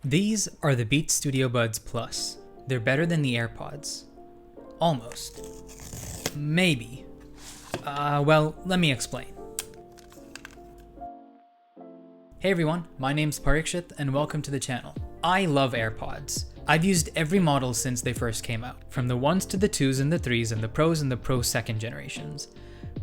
These are the Beats Studio Buds Plus. They're better than the AirPods. Almost. Maybe. Well, let me explain. Hey everyone, my name's Parikshit and welcome to the channel. I love AirPods. I've used every model since they first came out, from the 1s to the 2s and the 3s and the Pros and the Pro second generations,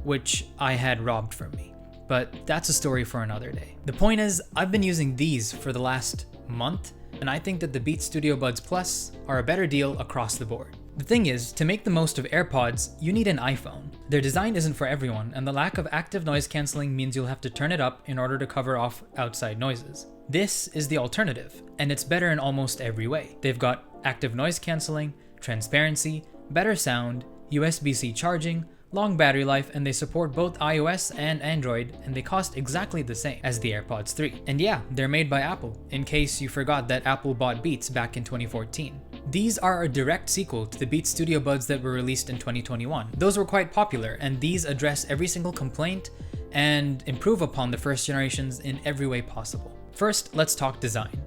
which I had robbed from me. But that's a story for another day. The point is, I've been using these for the last month, and I think that the Beats Studio Buds Plus are a better deal across the board. The thing is, to make the most of AirPods, you need an iPhone. Their design isn't for everyone, and the lack of active noise cancelling means you'll have to turn it up in order to cover off outside noises. This is the alternative, and it's better in almost every way. They've got active noise cancelling, transparency, better sound, USB-C charging, long battery life, and they support both iOS and Android, and they cost exactly the same as the AirPods 3. And yeah, they're made by Apple, in case you forgot that Apple bought Beats back in 2014. These are a direct sequel to the Beats Studio Buds that were released in 2021. Those were quite popular, and these address every single complaint and improve upon the first generations in every way possible. First, let's talk design.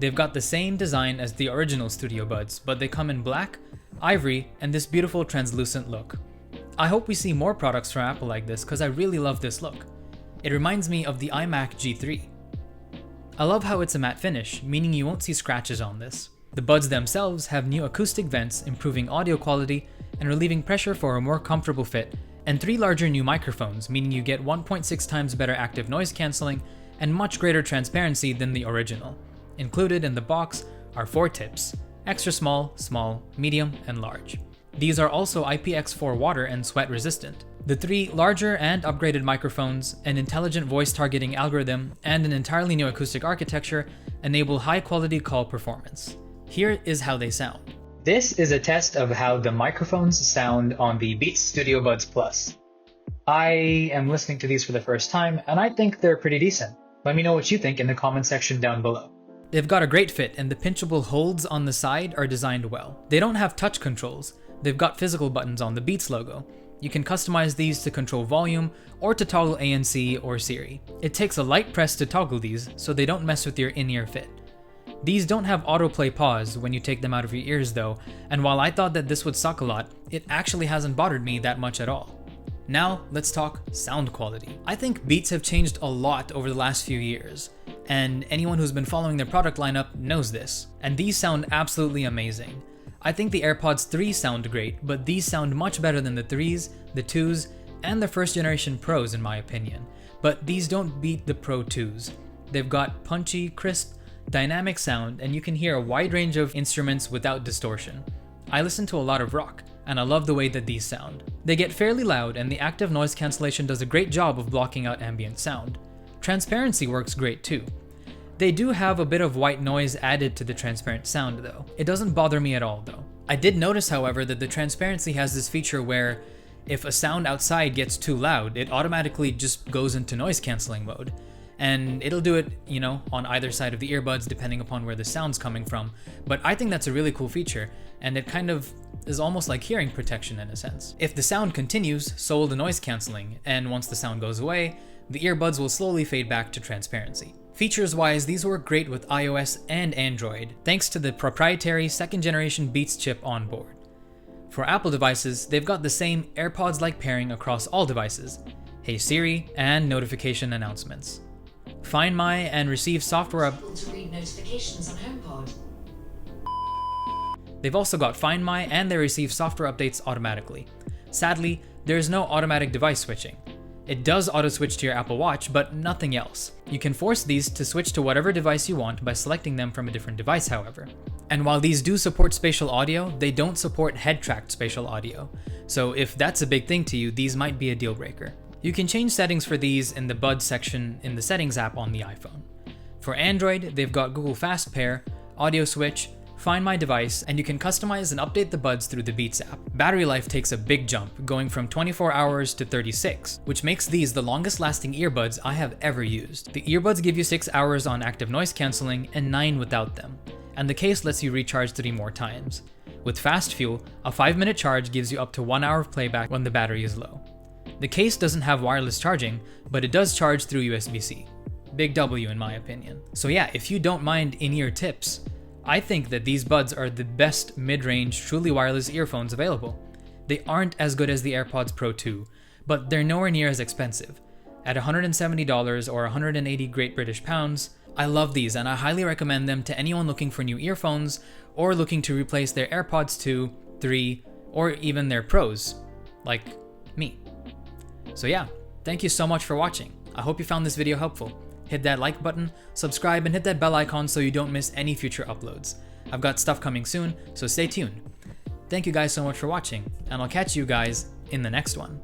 They've got the same design as the original Studio Buds, but they come in black, ivory, and this beautiful translucent look. I hope we see more products from Apple like this because I really love this look. It reminds me of the iMac G3. I love how it's a matte finish, meaning you won't see scratches on this. The buds themselves have new acoustic vents, improving audio quality and relieving pressure for a more comfortable fit, and 3 larger new microphones, meaning you get 1.6 times better active noise cancelling and much greater transparency than the original. Included in the box are 4 tips: extra small, small, medium, and large. These are also IPX4 water and sweat resistant. The 3 larger and upgraded microphones, an intelligent voice targeting algorithm, and an entirely new acoustic architecture enable high quality call performance. Here is how they sound. This is a test of how the microphones sound on the Beats Studio Buds Plus. I am listening to these for the first time, and I think they're pretty decent. Let me know what you think in the comment section down below. They've got a great fit, and the pinchable holds on the side are designed well. They don't have touch controls. They've got physical buttons on the Beats logo. You can customize these to control volume or to toggle ANC or Siri. It takes a light press to toggle these so they don't mess with your in-ear fit. These don't have autoplay pause when you take them out of your ears though, and while I thought that this would suck a lot, it actually hasn't bothered me that much at all. Now let's talk sound quality. I think Beats have changed a lot over the last few years, and anyone who's been following their product lineup knows this, and these sound absolutely amazing. I think the AirPods 3 sound great, but these sound much better than the 3s, the 2s, and the first generation Pros in my opinion. But these don't beat the Pro 2s. They've got punchy, crisp, dynamic sound, and you can hear a wide range of instruments without distortion. I listen to a lot of rock, and I love the way that these sound. They get fairly loud, and the active noise cancellation does a great job of blocking out ambient sound. Transparency works great too. They do have a bit of white noise added to the transparent sound though. It doesn't bother me at all though. I did notice however that the transparency has this feature where if a sound outside gets too loud, it automatically just goes into noise cancelling mode. And it'll do it, on either side of the earbuds depending upon where the sound's coming from. But I think that's a really cool feature, and it kind of is almost like hearing protection in a sense. If the sound continues, so will the noise cancelling, and once the sound goes away, the earbuds will slowly fade back to transparency. Features-wise, these work great with iOS and Android, thanks to the proprietary second generation Beats chip on board. For Apple devices, they've got the same AirPods-like pairing across all devices, Hey Siri, and notification announcements. Find My and Receive software to read notifications on HomePod. They've also got Find My and they receive software updates automatically. Sadly, there is no automatic device switching. It does auto-switch to your Apple Watch, but nothing else. You can force these to switch to whatever device you want by selecting them from a different device, however. And while these do support spatial audio, they don't support head-tracked spatial audio. So if that's a big thing to you, these might be a deal breaker. You can change settings for these in the Buds section in the Settings app on the iPhone. For Android, they've got Google Fast Pair, Audio Switch, Find My Device, and you can customize and update the buds through the Beats app. Battery life takes a big jump, going from 24 hours to 36, which makes these the longest lasting earbuds I have ever used. The earbuds give you 6 hours on active noise cancelling and 9 without them, and the case lets you recharge 3 more times. With fast fuel, a 5-minute charge gives you up to 1 hour of playback when the battery is low. The case doesn't have wireless charging, but it does charge through USB-C. Big W in my opinion. So yeah, if you don't mind in-ear tips, I think that these buds are the best mid-range, truly wireless earphones available. They aren't as good as the AirPods Pro 2, but they're nowhere near as expensive. At $170 or 180 Great British Pounds, I love these and I highly recommend them to anyone looking for new earphones or looking to replace their AirPods 2, 3, or even their Pros, like me. So yeah, thank you so much for watching. I hope you found this video helpful. Hit that like button, subscribe, and hit that bell icon so you don't miss any future uploads. I've got stuff coming soon, so stay tuned. Thank you guys so much for watching, and I'll catch you guys in the next one.